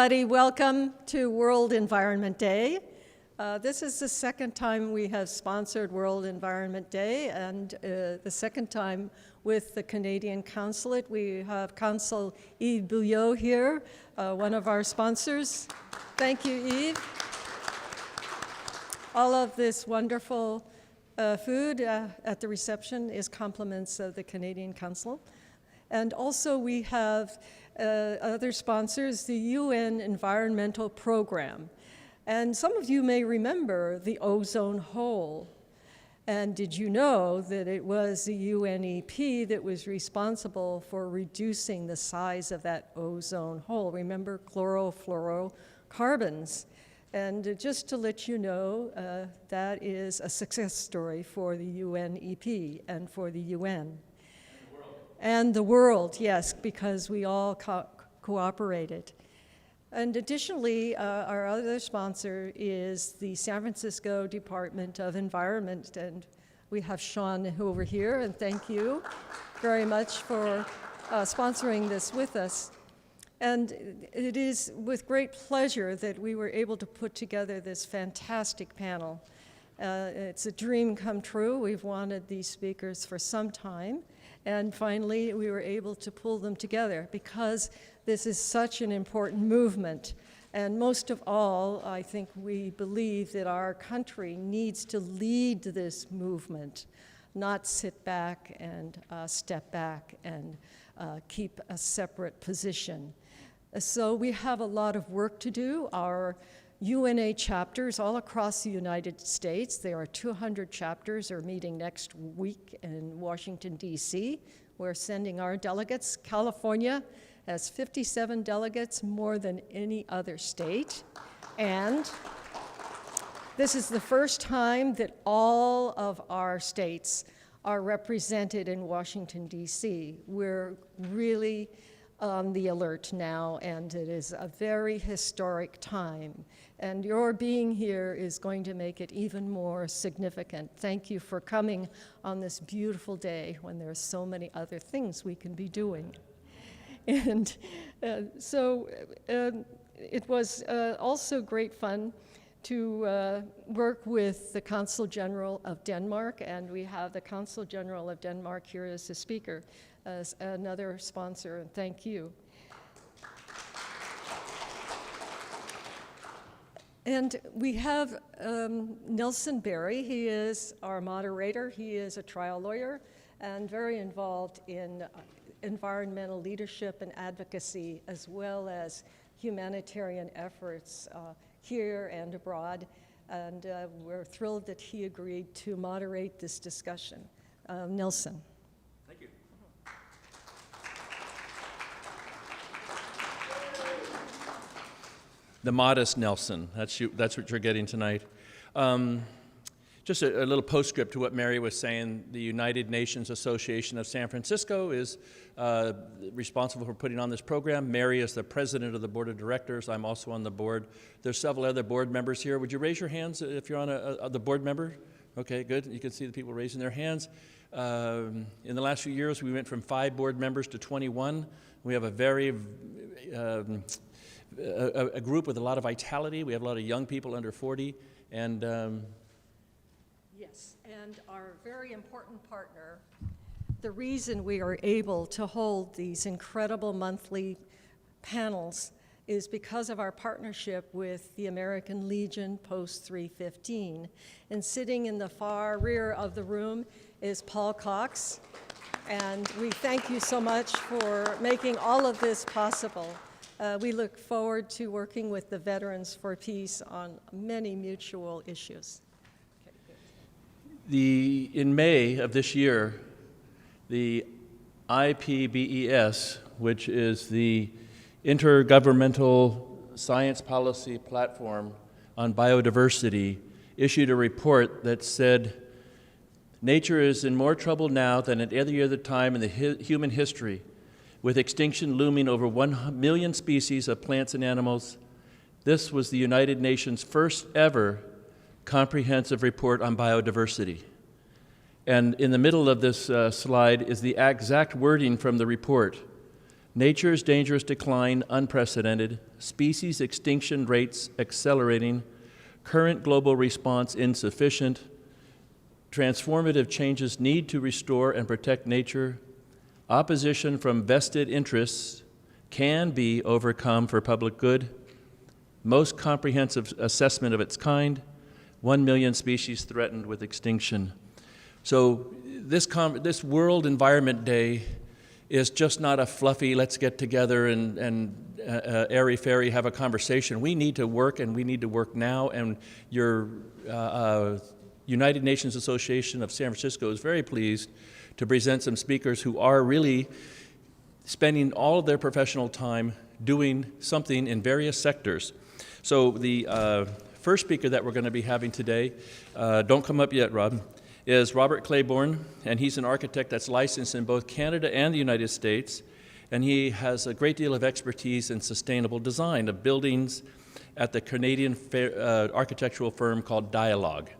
everybody. Welcome to World Environment Day. This is the second time we have sponsored World Environment Day, and the second time with the Canadian Consulate. We have Consul Yves Bouillot here, one of our sponsors. Thank you, Yves. All of this wonderful food at the reception is compliments of the Canadian Consul. And also we have other sponsors, the UN Environmental Program. And some of you may remember the ozone hole. And did you know that it was the UNEP that was responsible for reducing the size of that ozone hole? Remember chlorofluorocarbons? And just to let you know, that is a success story for the UNEP and for the UN. And the world, yes, because we all cooperated. And additionally, our other sponsor is the San Francisco Department of Environment, and we have Sean over here, and thank you very much for sponsoring this with us. And it is with great pleasure that we were able to put together this fantastic panel. It's a dream come true. We've wanted these speakers for some time. And finally, we were able to pull them together because this is such an important movement. And most of all, I think we believe that our country needs to lead this movement, not sit back and step back and keep a separate position. So we have a lot of work to do. Our UNA chapters all across the United States, there are 200 chapters, are meeting next week in Washington, D.C. We're sending our delegates. California has 57 delegates, more than any other state. And this is the first time that all of our states are represented in Washington, D.C. We're really on the alert now, and it is a very historic time. And your being here is going to make it even more significant. Thank you for coming on this beautiful day when there are so many other things we can be doing. And so it was also great fun to work with the Consul General of Denmark, and we have the Consul General of Denmark here as a speaker, as another sponsor, and thank you. And we have Nelson Berry. He is our moderator. He is a trial lawyer and very involved in environmental leadership and advocacy, as well as humanitarian efforts here and abroad. And we're thrilled that he agreed to moderate this discussion. Nelson. Thank you. The modest Nelson, that's what you're getting tonight. Just a little postscript to what Mary was saying. The United Nations Association of San Francisco is responsible for putting on this program. Mary is the president of the board of directors. I'm also on the board. There's several other board members here. Would you raise your hands if you're on the board member? Okay, good. You can see the people raising their hands. In the last few years, we went from 5 board members to 21. We have a very a group with a lot of vitality. We have a lot of young people under 40, and yes, and our very important partner, the reason we are able to hold these incredible monthly panels is because of our partnership with the American Legion Post 315. And sitting in the far rear of the room is Paul Cox, and we thank you so much for making all of this possible. We look forward to working with the Veterans for Peace on many mutual issues. In May of this year, the IPBES, which is the Intergovernmental Science Policy Platform on Biodiversity, issued a report that said, nature is in more trouble now than at any other time in the human history, with extinction looming over 1 million species of plants and animals. This was the United Nations' first ever comprehensive report on biodiversity. And in the middle of this slide is the exact wording from the report. Nature's dangerous decline unprecedented, species extinction rates accelerating, current global response insufficient, transformative changes need to restore and protect nature, opposition from vested interests can be overcome for public good, most comprehensive assessment of its kind, 1 million species threatened with extinction. So this World Environment Day is just not a fluffy, let's get together and airy-fairy have a conversation. We need to work, and we need to work now, and your United Nations Association of San Francisco is very pleased to present some speakers who are really spending all of their professional time doing something in various sectors. So the first speaker that we're going to be having today, don't come up yet, Rob, is Robert Claiborne, and he's an architect that's licensed in both Canada and the United States, and he has a great deal of expertise in sustainable design of buildings at the Canadian architectural firm called Dialogue.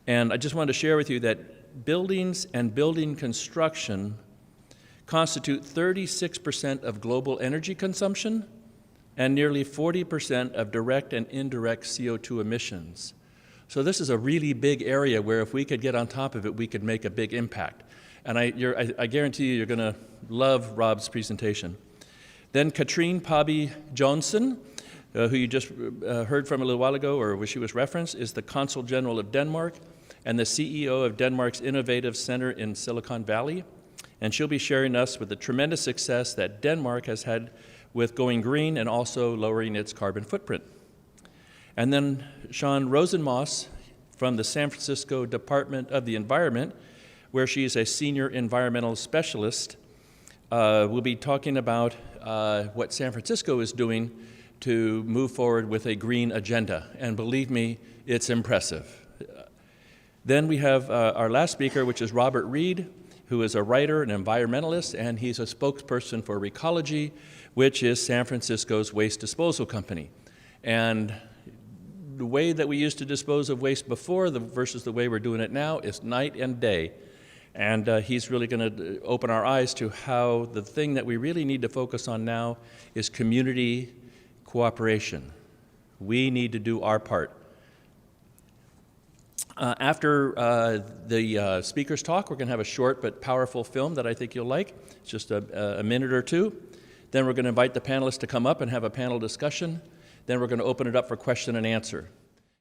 And I just wanted to share with you that buildings and building construction constitute 36% of global energy consumption and nearly 40% of direct and indirect CO2 emissions. So this is a really big area where if we could get on top of it, we could make a big impact. And I guarantee you, you're going to love Rob's presentation. Then Katrine Pabi Johnson, who you just heard from a little while ago, or she was referenced, is the Consul General of Denmark and the CEO of Denmark's Innovative Center in Silicon Valley. And she'll be sharing us with the tremendous success that Denmark has had with going green and also lowering its carbon footprint. And then Sean Rosenmoss from the San Francisco Department of the Environment, where she is a senior environmental specialist, will be talking about what San Francisco is doing to move forward with a green agenda. And believe me, it's impressive. Then we have our last speaker, which is Robert Reed, who is a writer and environmentalist, and he's a spokesperson for Recology, which is San Francisco's waste disposal company. And the way that we used to dispose of waste before versus the way we're doing it now is night and day. And he's really going to open our eyes to how the thing that we really need to focus on now is community cooperation. We need to do our part. After the speaker's talk, we're going to have a short but powerful film that I think you'll like. It's just a minute or two. Then we're going to invite the panelists to come up and have a panel discussion. Then we're going to open it up for question and answer.